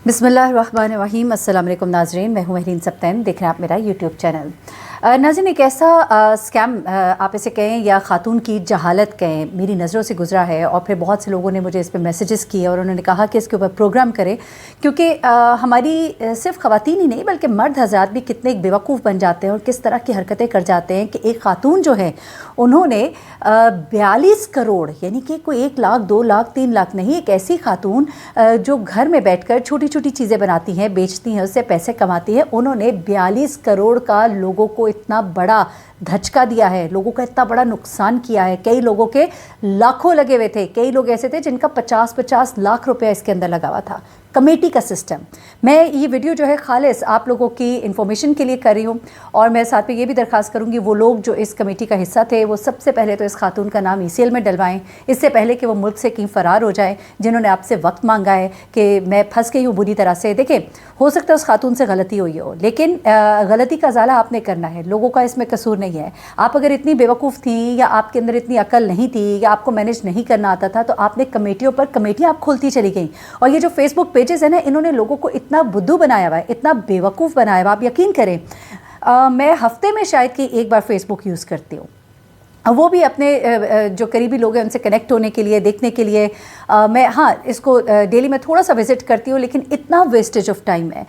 बिस्मिल्लाहिर्रहमानिर्रहीम। अस्सलाम वालेकुम नाज़रीन, मैं हूँ महरीन सब्तैन, देख रहे हैं आप मेरा यूट्यूब चैनल। नाज़रीन, एक ऐसा स्कैम आप इसे कहें या ख़ातून की जहालत कहें, मेरी नज़रों से गुजरा है और फिर बहुत से लोगों ने मुझे इस पर मैसेजेस किए और उन्होंने कहा कि इसके ऊपर प्रोग्राम करें, क्योंकि हमारी सिर्फ ख़वातीन ही नहीं बल्कि मर्द हज़रात भी कितने एक बेवकूफ़ बन जाते हैं और किस तरह की हरकतें कर जाते हैं कि एक ख़ातून जो है उन्होंने 42 करोड़ यानी कि कोई 1 लाख 2 लाख 3 लाख नहीं, एक ऐसी ख़ातून जो घर में बैठकर छोटी छोटी चीज़ें बनाती हैं, बेचती हैं, उससे पैसे कमाती हैं, उन्होंने 42 करोड़ का लोगों को इतना बड़ा धचका दिया है, लोगों का इतना बड़ा नुकसान किया है। कई लोगों के लाखों लगे हुए थे, कई लोग ऐसे थे जिनका 50-50 लाख रुपया इसके अंदर लगा हुआ था। कमेटी का सिस्टम। मैं ये वीडियो जो है खालिस आप लोगों की इन्फॉर्मेशन के लिए कर रही हूँ और मैं साथ में ये भी दरख्वास्त करूँगी वो लोग जो इस कमेटी का हिस्सा थे वो सबसे पहले तो इस खातून का नाम ECL में डलवाएं, इससे पहले कि वो मुल्क से कहीं फ़रार हो जाए, जिन्होंने आपसे वक्त मांगा है कि मैं फंस गई हूँ बुरी तरह से। देखें, हो सकता है उस खातून से गलती हुई हो, लेकिन गलती का ज़ाला आपने करना है, लोगों का इसमें कसूर नहीं है। आप अगर इतनी बेवकूफ़ थी या आपके अंदर इतनी अकल नहीं थी या आपको मैनेज नहीं करना आता था तो आपने कमेटियों पर कमेटियाँ आप खोलती चली गई। और ये जो फेसबुक पेजेस है ना, इन्होंने लोगों को इतना बुद्धू बनाया हुआ है, इतना बेवकूफ़ बनाया हुआ, आप यकीन करें मैं हफ्ते में शायद कि एक बार फेसबुक यूज़ करती हूँ, वो भी अपने जो करीबी लोग हैं उनसे कनेक्ट होने के लिए, देखने के लिए। मैं इसको डेली में थोड़ा सा विज़िट करती हूँ, लेकिन इतना वेस्टेज ऑफ टाइम है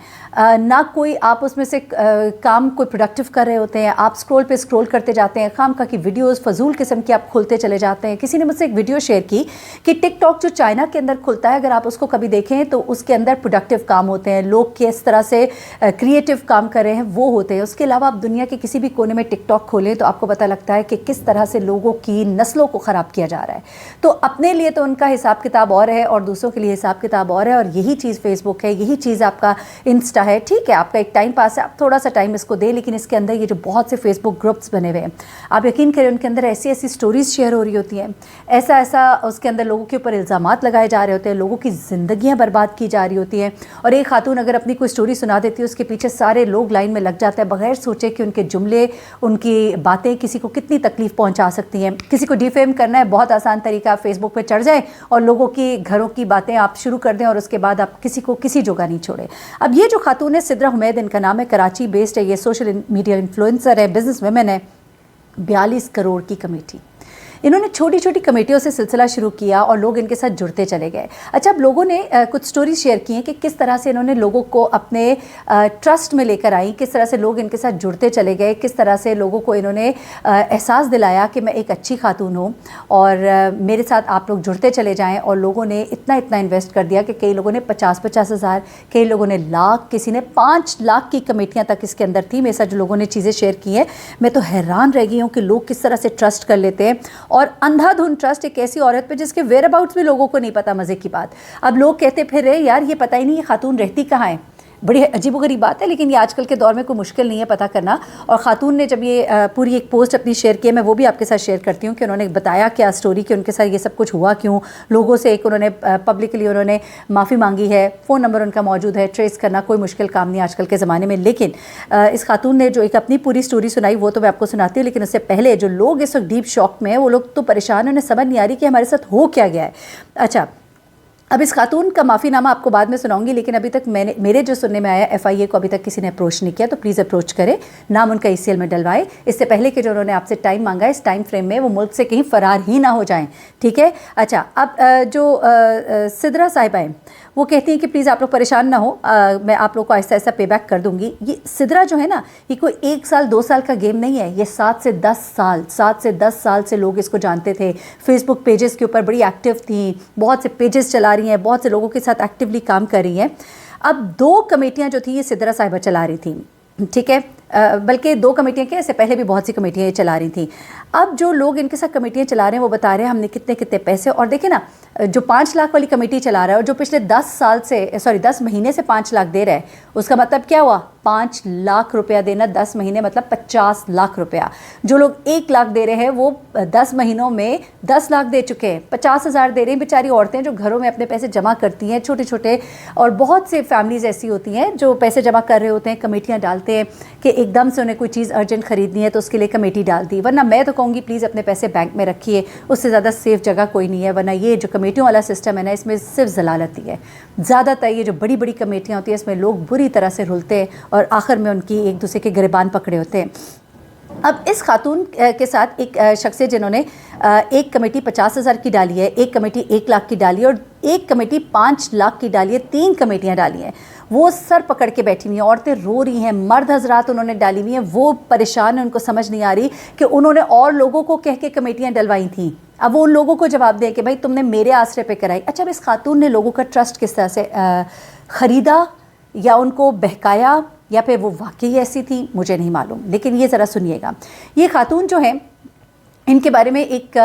ना, कोई आप उसमें से काम कोई प्रोडक्टिव कर रहे होते हैं, आप स्क्रॉल पे स्क्रॉल करते जाते हैं, खामखा की वीडियोस फजूल किस्म की आप खोलते चले जाते हैं। किसी ने मुझसे एक वीडियो शेयर की कि टिकटॉक जो चाइना के अंदर खुलता है, अगर आप उसको कभी देखें तो उसके अंदर प्रोडक्टिव काम होते हैं, लोग किस तरह से क्रिएटिव काम कर रहे हैं वो होते हैं। उसके अलावा आप दुनिया के किसी भी कोने में टिकटॉक खोलें तो आपको पता लगता है कि किस तरह से लोगों की नस्लों को ख़राब किया जा रहा है। तो अपने लिए तो उनका हिसाब किताब और है और दूसरों के लिए हिसाब किताब और है, और यही चीज़ फेसबुक है, यही चीज़ आपका इंस्टा है। ठीक है, आपका एक टाइम पास है, आप थोड़ा सा टाइम इसको दें, लेकिन इसके अंदर ये जो बहुत से फेसबुक ग्रुप्स बने हुए हैं, आप यकीन करें उनके अंदर ऐसी ऐसी स्टोरीज़ शेयर हो रही होती हैं, ऐसा ऐसा उसके अंदर लोगों के ऊपर इल्ज़ामात लगाए जा रहे होते हैं, लोगों की ज़िंदगियाँ बर्बाद की जा रही होती हैं। और एक खातून अगर अपनी कोई स्टोरी सुना देती है, उसके पीछे सारे लोग लाइन में लग जाते हैं बगैर सोचे कि उनके जुमले, उनकी बातें किसी को कितनी तकलीफ़ पहुँचा सकती हैं। किसी को डिफेम करना है, बहुत आसान तरीका, फेसबुक पे चढ़ जाए और लोगों की घरों की बातें आप शुरू कर दें और उसके बाद आप किसी को किसी जगह नहीं छोड़े। अब ये जो खातून है, सिद्रा हुमैद इनका नाम है, कराची बेस्ड है, ये सोशल मीडिया इन्फ्लुएंसर है, बिजनेस वुमेन है। 42 करोड़ की कमेटी, इन्होंने छोटी छोटी कमेटियों से सिलसिला शुरू किया और लोग इनके साथ जुड़ते चले गए। अच्छा, अब लोगों ने कुछ स्टोरी शेयर की हैं कि किस तरह से इन्होंने लोगों को अपने ट्रस्ट में लेकर आई, किस तरह से लोग इनके साथ जुड़ते चले गए, किस तरह से लोगों को इन्होंने एहसास दिलाया कि मैं एक अच्छी खातून हूँ और मेरे साथ आप लोग जुड़ते चले जाएँ। और लोगों ने इतना इतना इन्वेस्ट कर दिया कि कई लोगों ने 50-50 हज़ार, कई लोगों ने लाख, किसी ने 5 लाख की कमेटियाँ तक इसके अंदर थी। मेरे साथ जो लोगों ने चीज़ें शेयर की हैं, मैं तो हैरान रह गई हूँ कि लोग किस तरह से ट्रस्ट कर लेते हैं, और अंधाधुन ट्रस्ट एक ऐसी औरत पे जिसके वेयर अबाउट्स भी लोगों को नहीं पता। मज़े की बात, अब लोग कहते फिर रहे यार ये पता ही नहीं ये खातून रहती कहाँ है। बड़ी अजीबोगरीब बात है, लेकिन ये आजकल के दौर में कोई मुश्किल नहीं है पता करना। और ख़ातून ने जब ये पूरी एक पोस्ट अपनी शेयर की है, मैं वो भी आपके साथ शेयर करती हूँ कि उन्होंने बताया क्या स्टोरी कि उनके साथ ये सब कुछ हुआ क्यों। लोगों से एक उन्होंने पब्लिकली उन्होंने माफ़ी मांगी है, फ़ोन नंबर उनका मौजूद है, ट्रेस करना कोई मुश्किल काम नहीं आजकल के ज़माने में। लेकिन इस खातून ने जो एक अपनी पूरी स्टोरी सुनाई वो तो मैं आपको सुनाती हूँ, लेकिन उससे पहले जो लोग इस वक्त डीप शॉक में हैं वो लोग तो परेशान हैं, उन्हें समझ नहीं आ रही कि हमारे साथ हो क्या गया है। अच्छा, अब इस खातून का माफ़ीनामा आपको बाद में सुनाऊंगी, लेकिन अभी तक मेरे जो सुनने में आया FIA को अभी तक किसी ने अप्रोच नहीं किया, तो प्लीज़ अप्रोच करें, नाम उनका ECL में डलवाए, इससे पहले कि जो उन्होंने आपसे टाइम मांगा है इस टाइम फ्रेम में वो मुल्क से कहीं फ़रार ही ना हो जाएं। ठीक है। अच्छा, अब जो सिद्रा साहिबा हैं वो कहती हैं कि प्लीज़ आप लोग परेशान ना हो, मैं आप लोग को ऐसा ऐसा पे बैक कर दूँगी। ये सिद्रा जो है ना, ये कोई 1 साल 2 साल का गेम नहीं है, ये 7 से 10 साल से लोग इसको जानते थे। फेसबुक पेजेस के ऊपर बड़ी एक्टिव थी, बहुत से पेजेस चला रही हैं, बहुत से लोगों के साथ एक्टिवली काम कर रही हैं। अब 2 कमेटियाँ जो थी ये सिद्रा साहिबा चला रही थी, ठीक है, बल्कि 2 कमेटियाँ क्या, इससे पहले भी बहुत सी कमेटियाँ ये चला रही थी। अब जो लोग इनके साथ कमेटियाँ चला रहे हैं वो बता रहे हैं हमने कितने कितने पैसे, और देखें ना, जो 5 लाख वाली कमेटी चला रहा है और जो पिछले 10 महीने से 5 लाख दे रहा है, उसका मतलब क्या हुआ, 5 लाख रुपया देना 10 महीने मतलब 50 लाख रुपया। जो लोग 1 लाख दे रहे हैं वो 10 महीनों में 10 लाख दे चुके हैं, 50 हज़ार दे रहे हैं। बेचारी औरतें जो घरों में अपने पैसे जमा करती हैं, छोटे छोटे, और बहुत से फैमिलीज़ ऐसी होती हैं जो पैसे जमा कर रहे होते हैं, कमेटियाँ डालते हैं कि एकदम से उन्हें कोई चीज़ अर्जेंट ख़रीदनी है तो उसके लिए कमेटी डाल दी। वरना मैं तो कहूँगी प्लीज़ अपने पैसे बैंक में रखिए, उससे ज़्यादा सेफ़ जगह कोई नहीं है। वरना ये जो कमेटियों वाला सिस्टम है ना, इसमें सिर्फ ज़लालत ही है। ज़्यादातर ये जो बड़ी बड़ी कमेटियाँ होती हैं इसमें लोग बुरी तरह से रुलते हैं और आखिर में उनकी एक दूसरे के गिरबान पकड़े होते हैं। अब इस खातून के साथ एक शख्स है जिन्होंने एक कमेटी 50,000 की डाली है, एक कमेटी 1 लाख की डाली है और एक कमेटी 5 लाख की डाली है। 3 कमेटियाँ डाली हैं। वो सर पकड़ के बैठी हुई हैं, औरतें रो रही हैं, मर्द हजरात उन्होंने डाली हुई हैं, वो परेशान हैं, उनको समझ नहीं आ रही कि उन्होंने और लोगों को कह के कमेटियाँ डलवाई थीं। अब वो उन लोगों को जवाब दें कि भाई तुमने मेरे आसरे पे कराई। अच्छा, अब इस खातून ने लोगों का ट्रस्ट किस तरह से ख़रीदा या उनको बहकाया या फिर वो वाकई ऐसी थी, मुझे नहीं मालूम। लेकिन ये ज़रा सुनिएगा, ये खातून जो है इनके बारे में एक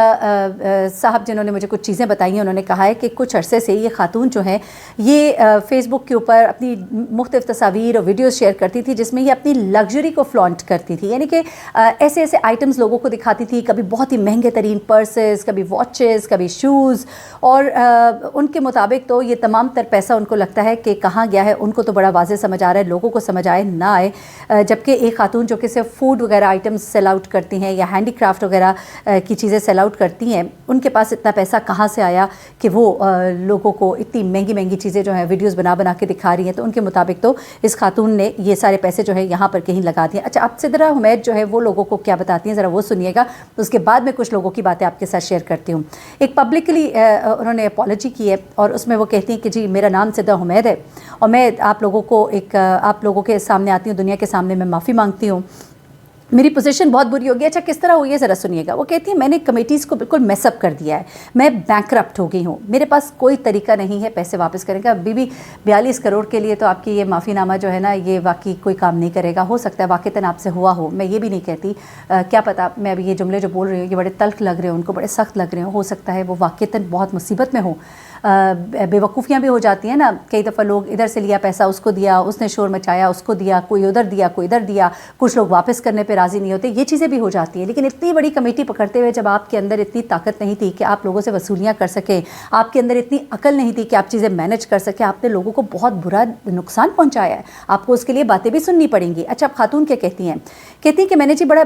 साहब जिन्होंने मुझे कुछ चीज़ें बताई हैं, उन्होंने कहा है कि कुछ अरसे से ये खातून जो है ये फ़ेसबुक के ऊपर अपनी मुख्तलिफ़ तस्वीर और वीडियोस शेयर करती थी जिसमें ये अपनी लग्जरी को फ्लॉन्ट करती थी। यानी कि ऐसे ऐसे आइटम्स लोगों को दिखाती थी, कभी बहुत ही महंगे तरीन पर्सेस, कभी वॉचेस, कभी शूज़, और उनके मुताबिक तो ये तमाम तर पैसा उनको लगता है कि कहाँ गया है उनको तो बड़ा वाज़ेह समझ आ रहा है, लोगों को समझ आए ना आए। जबकि एक खातून जो कि सिर्फ फूड वगैरह आइटम्स सेल आउट करती हैं या हैंडी क्राफ्ट वगैरह की चीज़ें सेल आउट करती हैं, उनके पास इतना पैसा कहाँ से आया कि वो लोगों को इतनी महंगी महंगी चीज़ें जो हैं वीडियोस बना बना के दिखा रही हैं। तो उनके मुताबिक तो इस खातून ने ये सारे पैसे जो है यहाँ पर कहीं लगा दिए। अच्छा, अब सिद्रा हुमैद जो है वो लोगों को क्या बताती हैं ज़रा वो सुनिएगा, उसके बाद में कुछ लोगों की बातें आपके साथ शेयर करती हूँ। एक पब्लिकली उन्होंने अपॉलॉजी की है और उसमें वो कहती हैं कि जी मेरा नाम सिद्रा हुमैद है और मैं आप लोगों के सामने आती हूँ, दुनिया के सामने मैं माफ़ी मांगती हूँ, मेरी पोजीशन बहुत बुरी होगी। अच्छा, किस तरह हुई है ज़रा सुनिएगा। वो कहती है मैंने कमेटीज़ को बिल्कुल मैसअप कर दिया है, मैं बैंकरप्ट हो गई हूँ, मेरे पास कोई तरीका नहीं है पैसे वापस करने का। अभी भी 42 करोड़ के लिए तो आपकी ये माफ़ीनामा जो है ना ये वाकई कोई काम नहीं करेगा। हो सकता है वाक़ईतन आपसे हुआ हो, मैं ये भी नहीं कहती, क्या पता मैं अभी ये जुमले जो बोल रही हूँ ये बड़े तल्ख लग रहे हो उनको, बड़े सख्त लग रहे हो सकता है वो वाक़ईतन बहुत मुसीबत में हो। बेवकूफ़ियाँ भी हो जाती हैं ना, कई दफ़ा लोग इधर से लिया पैसा, उसको दिया, उसने शोर मचाया, उसको दिया, कोई उधर दिया, कोई इधर दिया, कुछ लोग वापस करने पे राज़ी नहीं होते, ये चीज़ें भी हो जाती हैं। लेकिन इतनी बड़ी कमेटी पकड़ते हुए जब आपके अंदर इतनी ताकत नहीं थी कि आप लोगों से वसूलियाँ कर सकें, आपके अंदर इतनी अकल नहीं थी कि आप चीज़ें मैनेज कर सकें, आपने लोगों को बहुत बुरा नुकसान पहुँचाया है, आपको उसके लिए बातें भी सुननी पड़ेंगी। अच्छा, अब खातून क्या कहती हैं कि मैंने जी बड़ा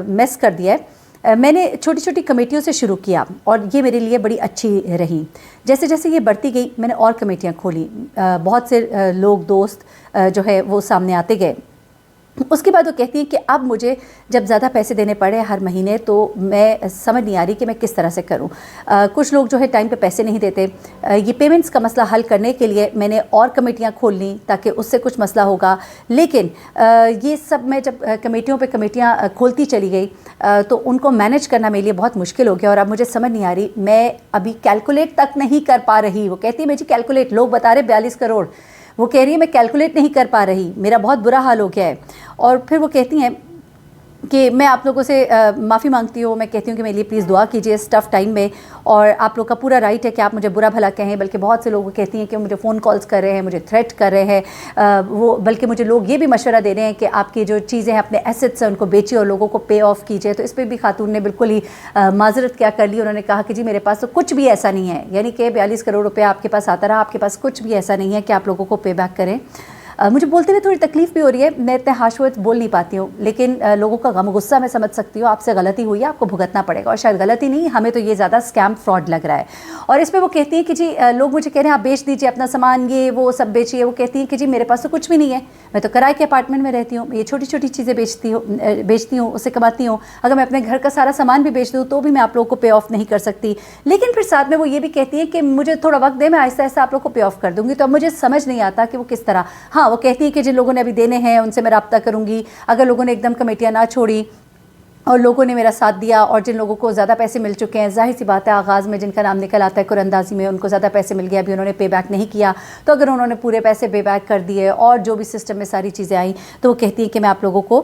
मेस कर दिया है, मैंने छोटी छोटी कमेटियों से शुरू किया और ये मेरे लिए बड़ी अच्छी रही। जैसे जैसे ये बढ़ती गई मैंने और कमेटियाँ खोली, बहुत से लोग दोस्त जो है वो सामने आते गए। उसके बाद वो कहती हैं कि अब मुझे जब ज़्यादा पैसे देने पड़े हर महीने तो मैं समझ नहीं आ रही कि मैं किस तरह से करूं। कुछ लोग जो है टाइम पे पैसे नहीं देते। ये पेमेंट्स का मसला हल करने के लिए मैंने और कमेटियां खोल ली ताकि उससे कुछ मसला होगा। लेकिन ये सब मैं जब कमेटियों पे कमेटियां खोलती चली गई तो उनको मैनेज करना मेरे लिए बहुत मुश्किल हो गया और अब मुझे समझ नहीं आ रही, मैं अभी कैलकुलेट तक नहीं कर पा रही। वो कहती है मैं जी कैलकुलेट, लोग बता रहे 42 करोड़, वो कह रही है मैं कैलकुलेट नहीं कर पा रही, मेरा बहुत बुरा हाल हो गया है। और फिर वो कहती हैं कि मैं आप लोगों से माफ़ी मांगती हूँ, मैं कहती हूँ कि मेरे लिए प्लीज़ दुआ कीजिए इस टफ़ टाइम में, और आप लोग का पूरा राइट है कि आप मुझे बुरा भला कहें। बल्कि बहुत से लोग कहती हैं कि मुझे फ़ोन कॉल्स कर रहे हैं, मुझे थ्रेट कर रहे हैं, वो बल्कि मुझे लोग ये भी मशवरा दे रहे हैं कि आपकी जो चीज़ें हैं अपने एसेट्स हैं उनको बेचिए और लोगों को पे ऑफ कीजिए। तो इस पर भी खातून ने बिल्कुल ही माजरत क्या कर ली, उन्होंने कहा कि जी मेरे पास तो कुछ भी ऐसा नहीं है, यानी कि 42 करोड़ रुपया आपके पास आता रहा, आपके पास कुछ भी ऐसा नहीं है कि आप लोगों को पे बैक करें। मुझे बोलते हुए थोड़ी तकलीफ़ भी हो रही है, मैं इतने हाशवत बोल नहीं पाती हूँ, लेकिन लोगों का गम गुस्सा मैं समझ सकती हूँ। आपसे गलती हुई है, आपको भुगतना पड़ेगा, और शायद गलती नहीं, हमें तो ये ज़्यादा स्कैम फ्रॉड लग रहा है। और इसमें वो कहती हैं कि जी लोग मुझे कह रहे हैं आप बेच दीजिए अपना सामान, ये वो सब बेचिए। वो कहती हैं कि जी मेरे पास तो कुछ भी नहीं है, मैं तो किराए के अपार्टमेंट में रहती हूँ, ये छोटी छोटी चीज़ें बेचती हूँ, उससे कमाती हूँ। अगर मैं अपने घर का सारा सामान भी बेच दूँ तो भी मैं आप लोगों को पे ऑफ नहीं कर सकती। लेकिन फिर साथ में वो ये भी कहती हैं कि मुझे थोड़ा वक्त दे, मैं आहिस्ता आहिस्ता आप लोग को पे ऑफ कर दूँगी। तो अब मुझे समझ नहीं आता कि वो किस तरह। हाँ, वो कहती हैं कि जिन लोगों ने अभी देने हैं उनसे मैं रब्ता करूँगी, अगर लोगों ने एकदम कमेटियाँ ना छोड़ी और लोगों ने मेरा साथ दिया, और जिन लोगों को ज़्यादा पैसे मिल चुके हैं, जाहिर सी बात है आगाज़ में जिनका नाम निकल आता है कुरंदाजी में, उनको ज़्यादा पैसे मिल गया, अभी उन्होंने पे बैक नहीं किया। तो अगर उन्होंने पूरे पैसे पे बैक कर दिए और जो भी सिस्टम में सारी चीज़ें आई तो वो कहती हैं कि मैं आप लोगों को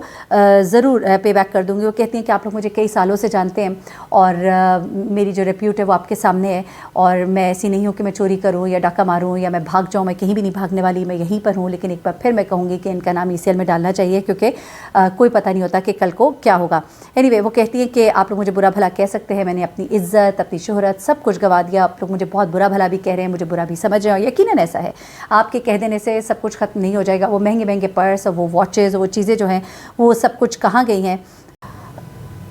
ज़रूर पे बैक कर दूँगी। वो कहती हैं कि आप लोग मुझे कई सालों से जानते हैं और मेरी जो रेप्यूट है वो आपके सामने है, और मैं ऐसी नहीं हूँ कि मैं चोरी करूँ या डाका मारूँ या मैं भाग जाऊँ, मैं कहीं भी नहीं भागने वाली, मैं यहीं पर हूँ। लेकिन एक बार फिर मैं कहूँगी कि इनका नाम ECL में डालना चाहिए, क्योंकि कोई पता नहीं होता कि कल को क्या होगा। एनीवे, वो कहती है कि आप लोग मुझे बुरा भला कह सकते हैं, मैंने अपनी इज़्ज़त, अपनी शोहरत सब कुछ गंवा दिया, आप लोग मुझे बहुत बुरा भला भी कह रहे हैं, मुझे बुरा भी समझ रहे हो। यकीनन ऐसा है, आपके कह देने से सब कुछ ख़त्म नहीं हो जाएगा। वो महंगे महंगे पर्स और वो वॉचेज़ और वो चीज़ें जो हैं वो सब कुछ कहाँ गई हैं।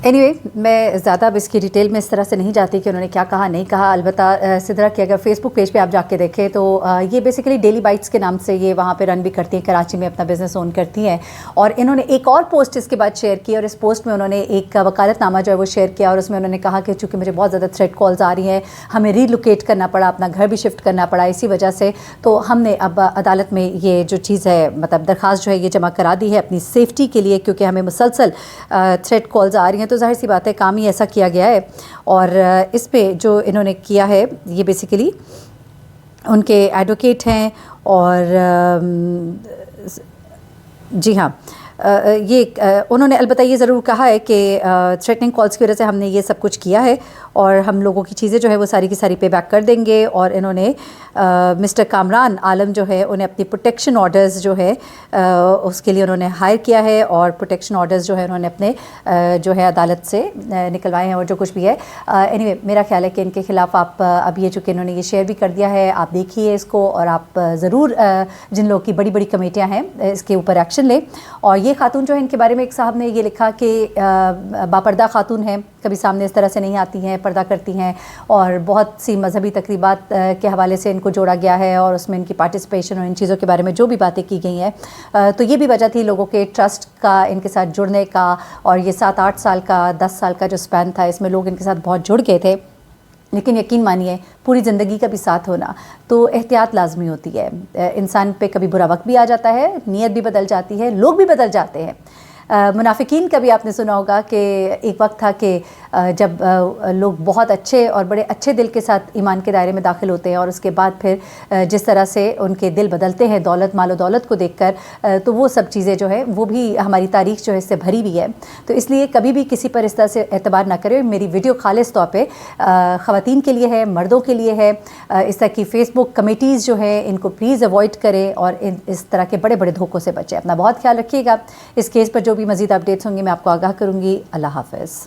اینی وے میں زیادہ اب اس کی ڈیٹیل میں اس طرح سے نہیں جاتی کہ انہوں نے کیا کہا نہیں کہا. البتہ سدرا کہ اگر فیس بک پیج پہ آپ جا کے دیکھیں تو یہ بیسیکلی ڈیلی بائٹس کے نام سے یہ وہاں پہ رن بھی کرتی ہیں, کراچی میں اپنا بزنس اون کرتی ہیں. اور انہوں نے ایک اور پوسٹ اس کے بعد شیئر کی, اور اس پوسٹ میں انہوں نے ایک وکالت نامہ جو ہے وہ شیئر کیا, اور اس میں انہوں نے کہا کہ چونکہ مجھے بہت زیادہ تھریٹ کالز آ رہی ہیں, ہمیں ری لوکیٹ کرنا پڑا, اپنا گھر بھی شفٹ کرنا پڑا اسی وجہ سے, تو ہم نے اب عدالت میں یہ جو چیز ہے مطلب درخواست جو ہے یہ جمع کرا دی ہے اپنی سیفٹی کے لیے, کیونکہ ہمیں مسلسل تھریٹ کالز آ رہی ہیں. تو ظاہر سی بات ہے کام ہی ایسا کیا گیا ہے. اور اس پہ جو انہوں نے کیا ہے یہ بیسیکلی ان کے ایڈوکیٹ ہیں, اور جی ہاں یہ انہوں نے البتہ یہ ضرور کہا ہے کہ تھریٹننگ کالز کی وجہ سے ہم نے یہ سب کچھ کیا ہے, اور ہم لوگوں کی چیزیں جو ہے وہ ساری کی ساری پے بیک کر دیں گے. اور انہوں نے مسٹر کامران عالم جو ہے انہیں اپنی پروٹیکشن آرڈرز جو ہے اس کے لیے انہوں نے ہائر کیا ہے, اور پروٹیکشن آرڈرز جو ہے انہوں نے اپنے جو ہے عدالت سے نکلوائے ہیں, اور جو کچھ بھی ہے. اینی وے میرا خیال ہے کہ ان کے خلاف آپ اب یہ چونکہ انہوں نے یہ شیئر بھی کر دیا ہے, آپ دیکھیے اس کو, اور آپ ضرور جن لوگوں کی بڑی بڑی کمیٹیاں ہیں اس کے اوپر ایکشن لیں. اور یہ خاتون جو ہے ان کے بارے میں ایک صاحب نے یہ لکھا کہ باپردہ خاتون ہیں, کبھی سامنے اس طرح سے نہیں آتی ہیں, پردہ کرتی ہیں, اور بہت سی مذہبی تقریبات کے حوالے سے ان کو جوڑا گیا ہے, اور اس میں ان کی پارٹیسپیشن اور ان چیزوں کے بارے میں جو بھی باتیں کی گئی ہیں, تو یہ بھی وجہ تھی لوگوں کے ٹرسٹ کا ان کے ساتھ جڑنے کا. اور یہ 7-8 سال کا 10 سال کا جو اسپین تھا اس میں لوگ ان کے ساتھ بہت جڑ گئے تھے. لیکن یقین مانیے پوری زندگی کا بھی ساتھ ہونا تو احتیاط لازمی ہوتی ہے. انسان پہ کبھی برا وقت بھی آ جاتا ہے, نیت بھی بدل جاتی ہے, لوگ بھی بدل جاتے ہیں. منافقین کا بھی آپ نے سنا ہوگا کہ ایک وقت تھا کہ جب لوگ بہت اچھے اور بڑے اچھے دل کے ساتھ ایمان کے دائرے میں داخل ہوتے ہیں, اور اس کے بعد پھر جس طرح سے ان کے دل بدلتے ہیں دولت مال و دولت کو دیکھ کر, تو وہ سب چیزیں جو ہے وہ بھی ہماری تاریخ جو ہے اس سے بھری ہوئی ہے. تو اس لیے کبھی بھی کسی پر اس طرح سے اعتبار نہ کرے. میری ویڈیو خالص طور پہ خواتین کے لیے ہے, مردوں کے لیے ہے. اس طرح کی فیس بک کمیٹیز جو ہیں ان کو پلیز اوائڈ کریں, اور اس طرح کے بڑے بڑے دھوکوں سے بچیں. اپنا بہت خیال رکھیے گا. اس کیس پر جو بھی مزید اپڈیٹس ہوں گے میں آپ کو آگاہ کروں گی. اللہ حافظ.